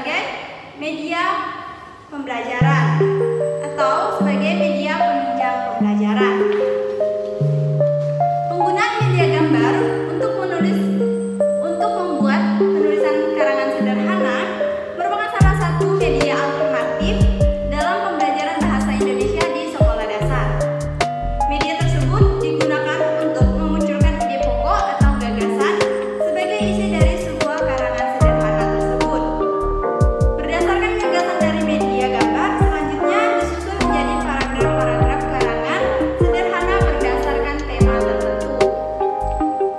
sebagai media pembelajaran atau sebagai media penunjang pembelajaran. Penggunaan media gambar untuk membuat penulisan karangan sederhana merupakan salah satu media alternatif dalam pembelajaran bahasa Indonesia di sekolah dasar. Media tersebut digunakan untuk memunculkan ide pokok atau gagasan sebagai isi dari sebuah karangan sederhana tersebut. Berdasarkan gagasan dari media gambar, selanjutnya disusun menjadi paragraf-paragraf karangan sederhana berdasarkan tema tertentu.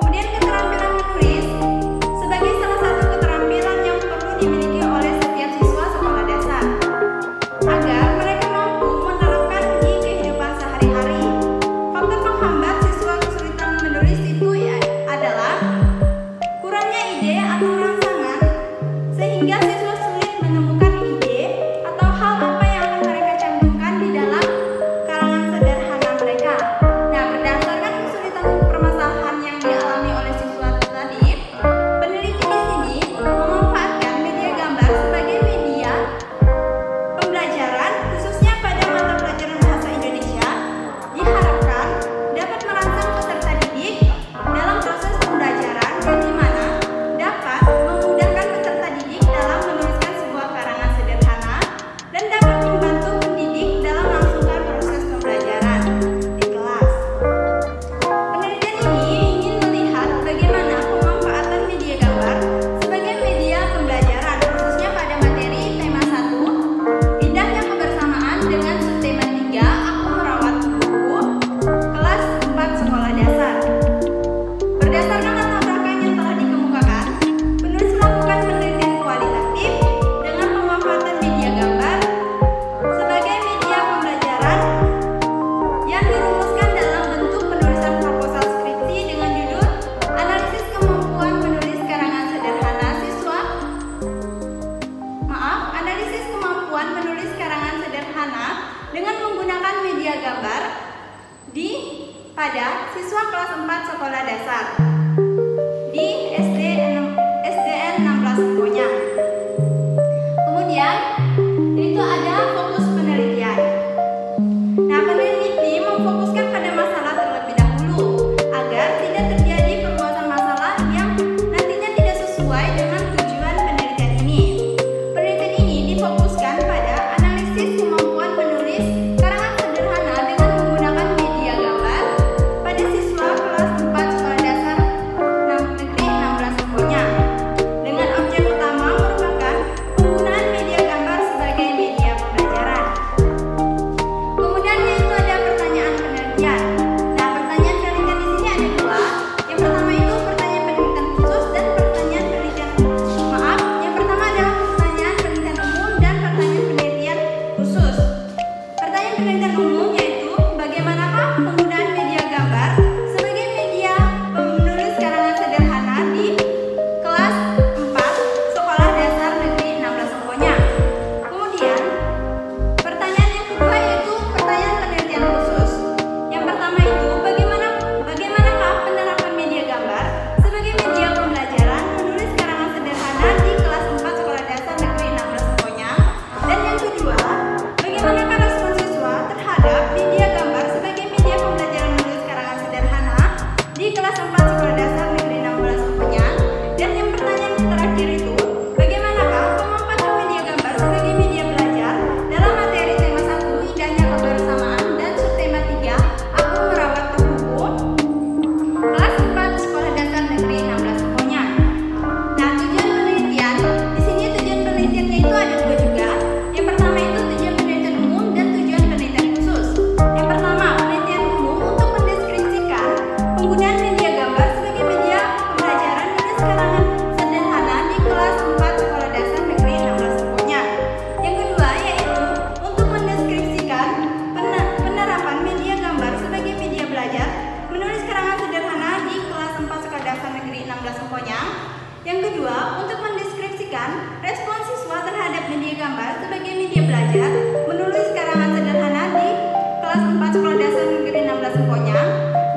Kemudian keterampilan menulis sebagai salah satu keterampilan yang perlu dimiliki oleh setiap siswa sekolah dasar agar mereka mampu menerapkan di kehidupan sehari-hari. Faktor penghambat siswa kesulitan menulis itu adalah kurangnya ide atau rangsangan, sehingga siswa sulit menemukan ide atau hal apa yang akan mereka cantumkan di dalam karangan sederhana mereka. Nah, berdasarkan kesulitan permasalahan yang dialami oleh siswa tadi, peneliti di sini memanfaatkan media gambar sebagai media pembelajaran khususnya pada mata pelajaran bahasa Indonesia, diharapkan dapat merangsang peserta didik dalam proses pembelajaran yang dimana dapat memudahkan peserta didik dalam menuliskan sebuah karangan sederhana dan dapat membantu pendidik dalam melangsungkan proses pembelajaran di kelas. Penelitian ini ingin melihat bagaimana pemanfaatan media gambar sebagai media pembelajaran khususnya pada materi tema 1, indahnya kebersamaan dengan subtema 3, aku merawat buku, kelas 4 sekolah dasar. Berdasarkan latar belakang yang telah dikemukakan, penulis melakukan penelitian kualitatif dengan pemanfaatan media gambar sebagai media pembelajaran yang dirumuskan dalam bentuk penulisan proposal skripsi dengan judul Analisis Kemampuan Menulis Karangan Sederhana Siswa. Analisis kemampuan menulis karangan sederhana dengan menggunakan media gambar pada siswa kelas 4 sekolah dasar di SDN 16 Emponya. Kemudian itu ada fokus penelitian. Nah, peneliti memfokuskan pada masalah terlebih dahulu agar tidak terjadi perluasan masalah yang nantinya tidak sesuai dengan tujuan penelitian ini. Penelitian ini difokuskan pada analisis kemampuan menulis karangan sederhana dengan menggunakan media gambar pada siswa kelas 4 sekolah dasar negeri 16 Emponya. Dengan objek utama merupakan penggunaan media gambar sebagai media pembelajaran. Kemudian yaitu ada pertanyaan penelitian. Nah, pertanyaan penelitian di sini ada dua. Yang pertama itu pertanyaan penelitian khusus dan pertanyaan penelitian yang pertama adalah pertanyaan penelitian umum dan pertanyaan penelitian khusus. Pertanyaan penelitian umum yaitu bagaimanakah penggunaan media gambar sebagai media penulis karangan sederhana di kelas 4 sekolah dasar negeri 16 Emponya. Kemudian pertanyaan yang kedua yaitu pertanyaan penelitian khusus. Yang pertama itu bagaimanakah penerapan media gambar sebagai media pembelajaran menulis karangan sederhana di kelas 4 sekolah dasar negeri 16 Emponya. Dan yang kedua, bagaimanakah respon siswa terhadap media gambar sebagai media pembelajaran menulis karangan sederhana di kelas 4 sekolah dasar negeri 16 Emponya. Dan yang pertanyaan terakhir itu, bagaimanakah pemanfaatan media gambar sebagai media belajar dalam materi tema 1, indahnya kebersamaan, dan subtema 3, aku merawat buku, kelas 4 sekolah dasar negeri 16 Emponya. Nah, tujuan penelitian di sini tujuan penelitiannya itu ada dua juga. Yang pertama itu tujuan penelitian umum dan tujuan penelitian khusus. Yang pertama, penelitian umum untuk mendeskripsikan penggunaan media gambar sebagai media pembelajaran menulis karangan sederhana di kelas 4 sekolah dasar negeri 16 Emponya. Yang kedua yaitu untuk mendeskripsikan penerapan media gambar sebagai media belajar menulis karangan sederhana di kelas 4 sekolah dasar negeri 16 Emponya. Yang kedua, untuk mendeskripsikan respon siswa terhadap media gambar sebagai media belajar menulis karangan sederhana di kelas 4 sekolah dasar negeri 16 Emponya.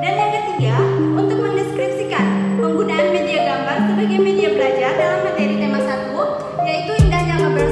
Dan yang ketiga, untuk mendeskripsikan penggunaan media gambar sebagai media belajar dalam materi tema 1, yaitu indahnya kebersamaan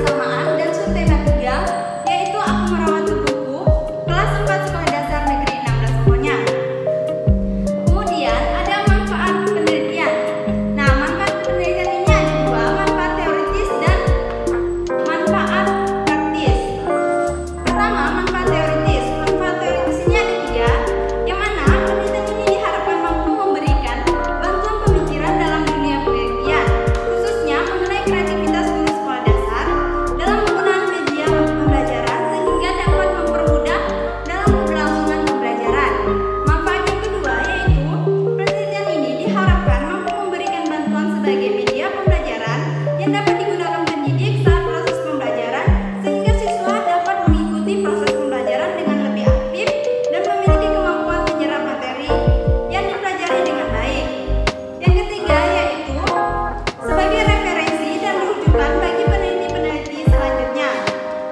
sebagai media pembelajaran yang dapat digunakan pendidik saat proses pembelajaran, sehingga siswa dapat mengikuti proses pembelajaran dengan lebih aktif dan memiliki kemampuan menyerap materi yang dipelajari dengan baik. Yang ketiga yaitu sebagai referensi dan rujukan bagi peneliti-peneliti selanjutnya,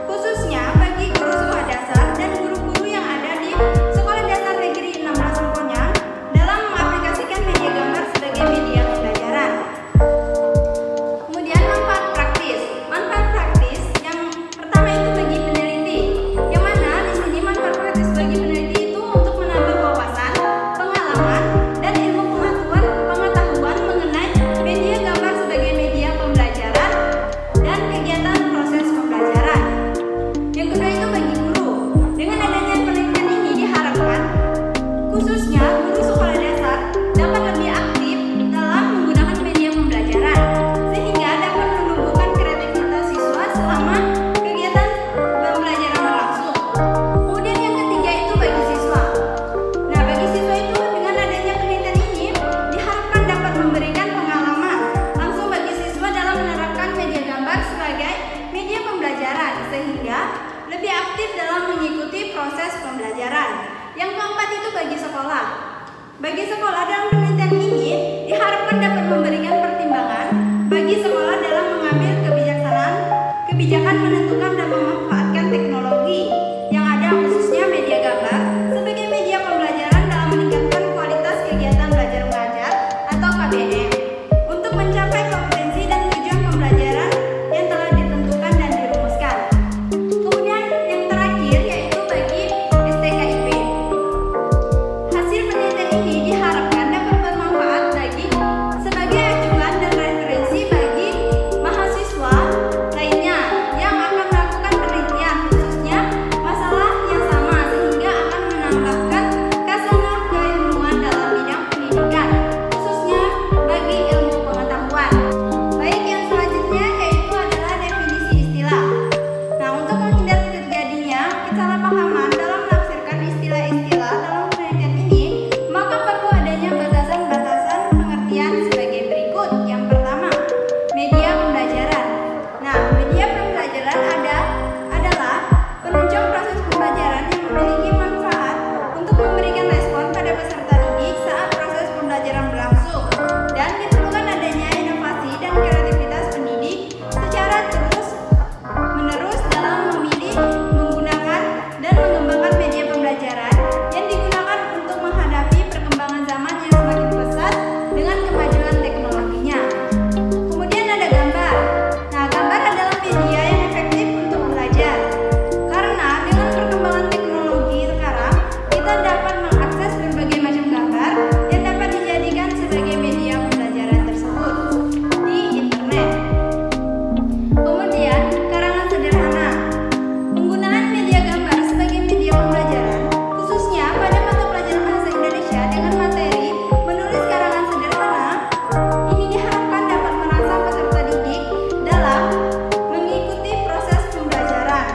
khususnya bagi guru sekolah dasar dan guru-guru yang ada di Sekolah Dasar Negeri 16 Lemponyang dalam mengaplikasikan media gambar sebagai media pembelajaran. Kemudian manfaat praktis. Manfaat praktis yang pertama itu bagi peneliti, yang mana di sini manfaat praktis bagi peneliti itu untuk menambah wawasan, pengalaman, dan ilmu pengetahuan mengenai media gambar sebagai media pembelajaran dan kegiatan proses pembelajaran. Yang kedua itu bagi guru. Dengan adanya penelitian ini diharapkan khususnya guru sekolah dasar dapat lebih aktif dalam menggunakan media pembelajaran, sehingga dapat menumbuhkan kreativitas siswa selama kegiatan pembelajaran berlangsung. Kemudian yang ketiga itu bagi siswa. Nah, bagi siswa itu dengan adanya penelitian ini diharapkan dapat memberikan pengalaman langsung bagi siswa dalam menerapkan media gambar sebagai media pembelajaran, sehingga lebih aktif dalam mengikuti proses pembelajaran. Yang keempat itu bagi sekolah. Bagi sekolah dalam penelitian ini diharapkan dapat memberikan pertimbangan bagi sekolah dalam mengambil kebijakan menentukan dan memanfaatkan teknologi yang ada, khususnya media gambar sebagai media pembelajaran dalam meningkatkan kualitas kegiatan belajar mengajar atau KBM untuk mencapai kompetensi dan tujuan pembelajaran yang telah ditentukan dan dirumuskan. Kemudian yang terakhir yaitu bagi STKIP. Hasil penelitian ini diharapkan dapat bermanfaat sebagai acuan dan referensi bagi mahasiswa lainnya yang akan melakukan penelitian, khususnya masalah yang sama, sehingga akan menambahkan kasanah keilmuan dalam bidang pendidikan, khususnya bagi ilmu pengetahuan. Baik, yang selanjutnya yaitu adalah definisi istilah. Nah, untuk menghindar terjadinya kesalahpahaman dalam menafsirkan istilah-istilah dalam penelitian ini, maka perlu adanya batasan-batasan pengertian sebagai berikut. Yang pertama, media pembelajaran. Nah, media pembelajaran adalah penunjang proses pembelajaran yang memiliki manfaat untuk memberikan respon pada peserta didik saat proses pembelajaran berlangsung, dan diperlukan adanya inovasi dan kreativitas pendidik secara terus-menerus dalam memilih, menggunakan, dan mengembangkan media pembelajaran yang digunakan untuk menghadapi perkembangan zaman yang semakin pesat dengan kemajuan teknologinya. Kemudian ada gambar. Nah, gambar adalah media yang efektif untuk belajar, karena dengan perkembangan teknologi sekarang kita dapat mengakses berbagai macam gambar yang dapat dijadikan sebagai media pembelajaran tersebut di internet. Kemudian karangan sederhana. Penggunaan media gambar sebagai media pembelajaran, khususnya pada mata pelajaran bahasa Indonesia dengan materi menulis karangan sederhana, ini diharapkan dapat merangsang peserta didik dalam mengikuti proses pembelajaran,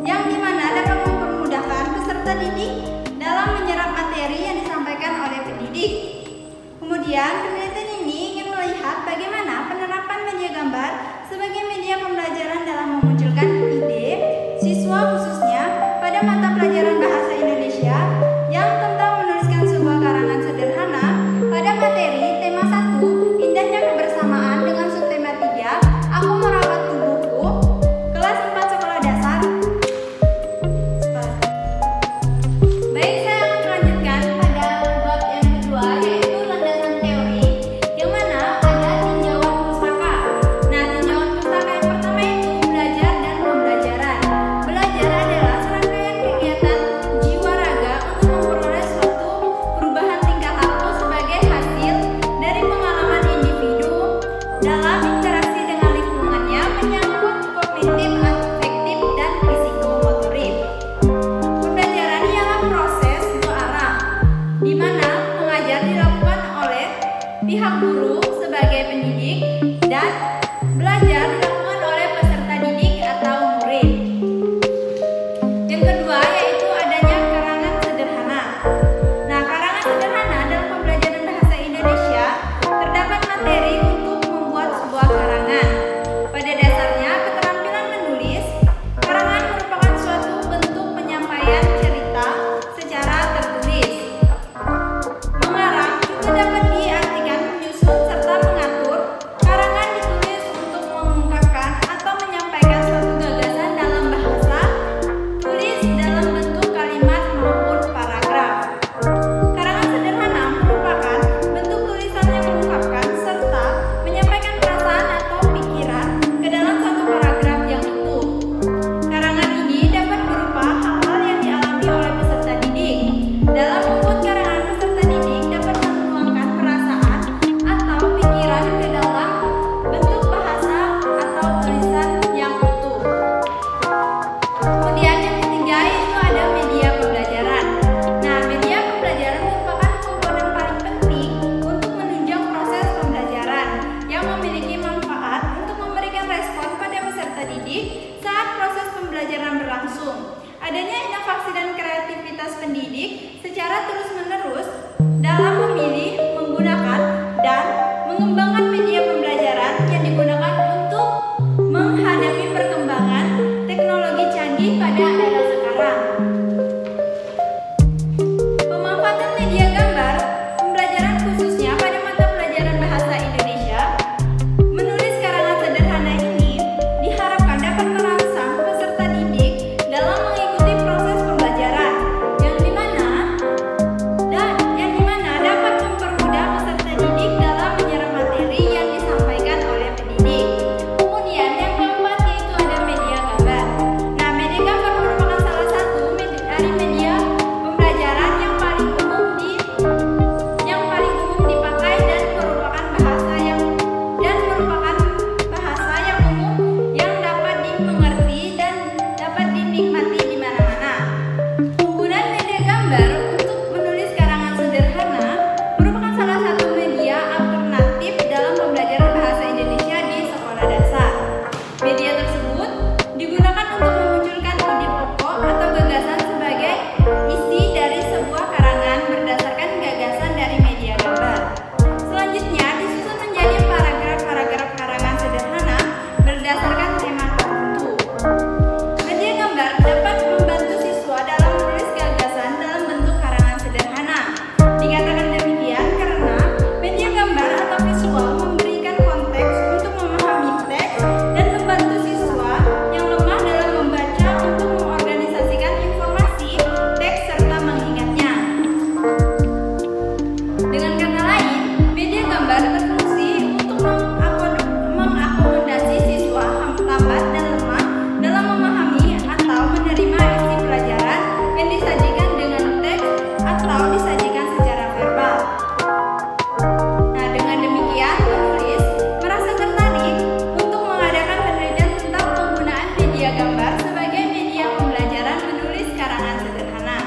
yang dimana dapat mempermudahkan peserta didik dalam menyerap materi yang disampaikan oleh pendidik. Kemudian penelitian ini ingin melihat bagaimana penerapan media gambar sebagai media pembelajaran dalam memunculkan ide siswa, khususnya pada mata pelajaran bahasa Indonesia yang tentang menuliskan sebuah karangan sederhana pada materi tema 1, indahnya kebersamaan, dengan subtema 3, aku merawat tubuhku, kelas 4 sekolah dasar. Baik, saya akan melanjutkan pada bab yang kedua, yaitu landasan teori, yang mana ada tinjauan pustaka. Nah, tinjauan pustaka yang pertama itu belajar dan pembelajaran. Belajar adalah serangkaian kegiatan jiwa raga untuk memperoleh suatu perubahan tingkah laku sebagai hasil dari pengalaman individu dalam interaksi dengan lingkungannya, menyangkut kognitif, afektif, dan psikomotorik. Pembelajaran ialah proses dua arah, di mana mengajar dilakukan oleh pihak guru sebagai pendidik dan belajar dilakukan oleh peserta didik atau murid. Yang kedua yaitu adanya karangan sederhana. Nah, karangan sederhana dalam pembelajaran bahasa Indonesia terdapat materi mengembangkan media pembelajaran yang digunakan untuk menghadapi perkembangan teknologi canggih pada era sekarang. Pemanfaatan media gambar pembelajaran khususnya pada mata pelajaran bahasa Indonesia, menulis karangan sederhana ini diharapkan dapat merangsang peserta didik dalam mengikuti proses pembelajaran yang dimana dapat mempermudah peserta didik dalam menyerap materi yang disampaikan oleh pendidik. Kemudian yang keempat yaitu ada media gambar. Nah, media gambar merupakan salah satu dari media pembelajaran yang paling umum dipakai dan merupakan bahasa yang umum yang dapat dimengerti dan dapat dinikmati di mana-mana. Penggunaan media gambar untuk menulis karangan sederhana merupakan salah satu media alternatif dalam pembelajaran bahasa Indonesia di sekolah dasar. Media tersebut digunakan untuk memunculkan ide pokok atau gagasan sebagai isi dari sebuah karangan berdasarkan gagasan dari media gambar. Selanjutnya disusun menjadi paragraf-paragraf karangan sederhana berdasarkan tema tertentu. Media gambar dapat membantu siswa dalam menulis gagasan dalam bentuk karangan sederhana. Dikatakan demikian karena media gambar atau visual memberikan konteks untuk memahami teks dan membantu siswa yang lemah dalam membaca untuk mengorganisasikan informasi teks serta mengingatnya. Dengan kata lain, media gambar berfungsi untuk mengakomodasi siswa lambat dan lemah dalam memahami atau menerima isi pelajaran yang disajikan dengan teks atau disajikan secara verbal. Nah, dengan demikian penulis merasa tertarik untuk mengadakan penelitian tentang penggunaan media gambar sebagai media pembelajaran menulis karangan sederhana.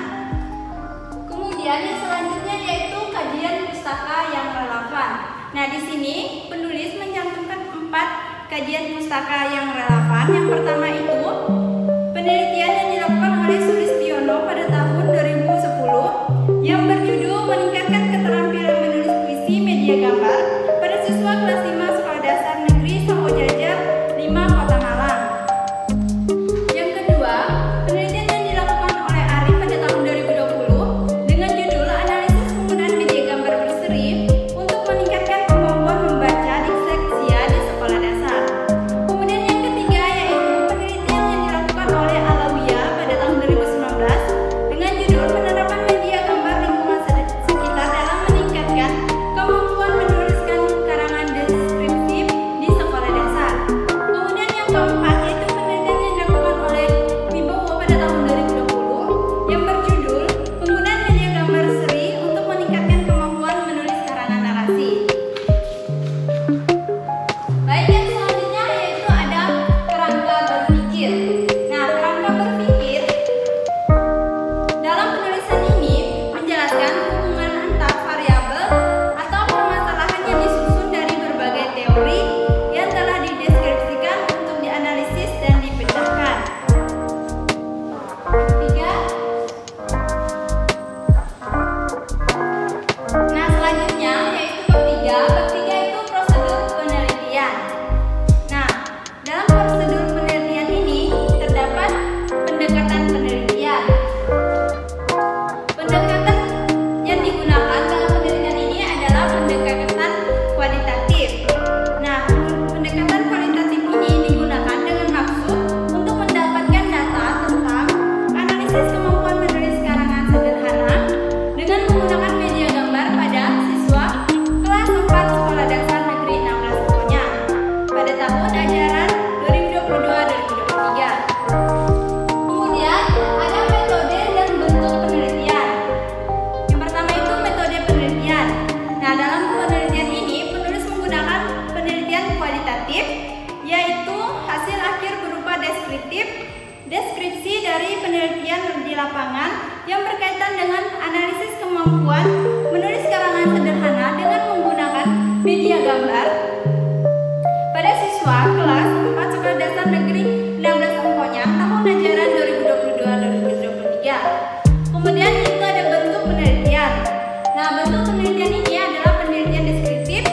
Kemudian yang selanjutnya yaitu kajian pustaka yang relevan. Nah, di sini penulis mencantumkan 4 kajian pustaka yang relevan. Yang pertama itu penelitian yang dilakukan oleh Sulistiono pada tahun 2010 yang berjudul meningkatkan keterampilan menulis puisi media gambar pada siswa kelas 5 Sekolah Dasar Negeri Sango Jajar 5 Kota Malang. Yang kedua, penelitian yang dilakukan oleh Arif pada tahun 2020 dengan judul analisis penggunaan media gambar berseri untuk meningkatkan kemampuan membaca disleksia di sekolah dasar. Kemudian yang ketiga yaitu penelitian yang dilakukan oleh Alawiyah pada tahun 2019 dengan judul penerapan media gambar lingkungan sekitar dalam meningkatkan kemampuan menuliskan karangan deskriptif di sekolah dasar. Kemudian yang keempat yaitu penelitian yang dilakukan oleh Wibowo pada tahun 2020 yang berjudul penggunaan media gambar seri untuk meningkatkan kemampuan menulis karangan narasi. Baik, yang selanjutnya yaitu ada kerangka berpikir. Nah, kerangka berpikir dalam penulisan ini menjelaskan hubungan antar variabel atau permasalahan yang disusun dari berbagai teori yang telah dideskripsikan untuk dianalisis dan dipecahkan. Tiga. Nah, selanjutnya yaitu bab 3. Bab 3 itu prosedur penelitian. Nah, dalam prosedur penelitian ini terdapat pendekatan penelitian. Pendekatan yang digunakan dalam penelitian ini adalah pendekatan kualitatif. Nah, pendekatan kualitatif ini digunakan dengan maksud untuk mendapatkan data tentang analisis kemampuan menulis karangan sederhana dengan menggunakan media gambar pada siswa kelas 4 Sekolah Dasar Negeri 16 Konya pada tahun ajaran 2022-2023. Kemudian ada metode dan bentuk penelitian. Yang pertama itu metode penelitian. Nah, dalam penelitian ini penulis menggunakan penelitian kualitatif, yaitu hasil akhir berupa deskripsi dari penelitian di lapangan yang berkaitan dengan analisis kemampuan menulis karangan sederhana dengan menggunakan media gambar pada siswa kelas 4 Sekolah Dasar Negeri 16 Angkonyang tahun ajaran 2022-2023. Kemudian itu ada bentuk penelitian. Nah, bentuk penelitian ini adalah penelitian deskriptif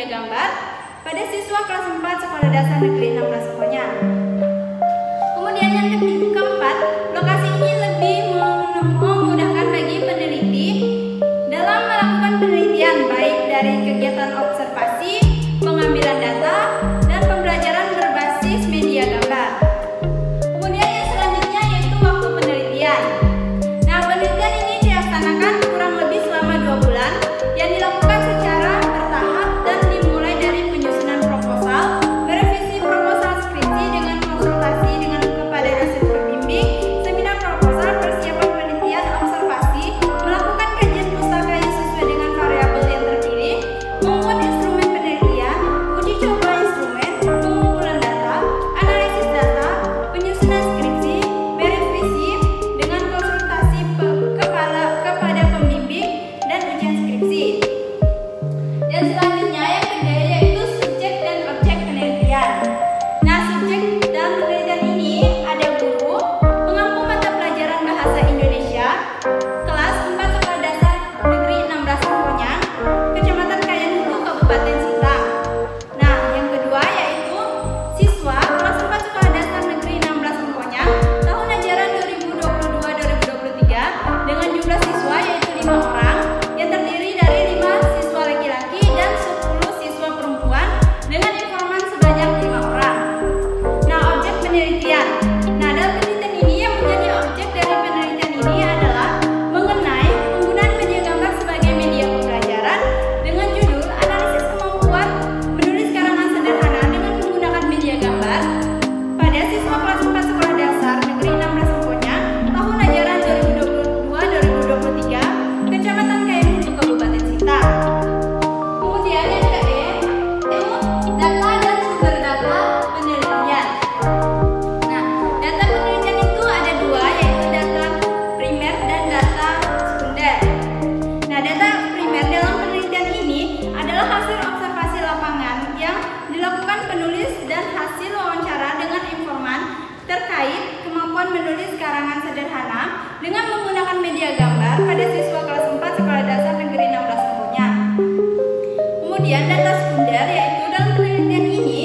gambar pada siswa kelas 4 Sekolah Dasar Negeri 16 Konya. Kemudian yang keempat, lokasi ini lebih memudahkan bagi peneliti dalam melakukan penelitian baik dari kegiatan observasi, pengambilan data, dan pembelajaran berbasis media gambar. Kemudian yang selanjutnya yaitu waktu penelitian. Nah, penelitian ini dilaksanakan kurang lebih selama 2 bulan yang dilakukan secara bertahap dan dimulai dari penyusunan proposal, merevisi proposal skripsi dengan konsultasi dengan kepada dosen pembimbing, seminar proposal, persiapan penelitian, observasi, melakukan kajian pustaka yang sesuai dengan variabel yang terpilih, membuat instrumen penelitian, uji coba instrumen, pengumpulan data, analisis data, penyusunan skripsi, merevisi dengan konsultasi kepada pembimbing, dan ujian skripsi. Dan selanjutnya yang kedua yaitu subjek dan objek penelitian. Nah, subjek dalam penelitian ini ada guru, pengampu mata pelajaran bahasa Indonesia, kelas 4 Sekolah Dasar Negeri 16 Konya, Kecamatan Kayan Hulu, Kabupaten Sintang. Nah, yang kedua yaitu siswa kelas 4 Sekolah Dasar Negeri 16 Konya, tahun ajaran 2022-2023 dengan jumlah siswa yaitu 5 orang yang terdiri dari 5 siswa laki-laki dan 10 siswa perempuan dengan informan sebanyak 5 orang. Nah, objek penelitian. Nah, dalam penelitian ini yang menjadi objek dari penelitian ini adalah mengenai penggunaan media gambar sebagai media pembelajaran dengan judul analisis kemampuan menulis karangan sederhana dengan menggunakan media gambar pada siswa kelas 4 Sekolah Dasar Negeri 16 Konya, tahun ajaran 2022-2023, Kecamatan Kayan Hulu, Kabupaten Sintang. Kemudian yang yaitu data dan sumber data penelitian. Nah, data penelitian itu ada 2, yaitu data primer dan data sekunder. Nah, data primer dalam penelitian ini adalah hasil observasi lapangan yang dilakukan penulis dan hasil wawancara dengan informan terkait kemampuan menulis karangan sederhana dengan menggunakan media gambar pada siswa kelas 4 Sekolah Dasar Negeri 16 Konya. Kemudian data sekunder yaitu dalam penelitian ini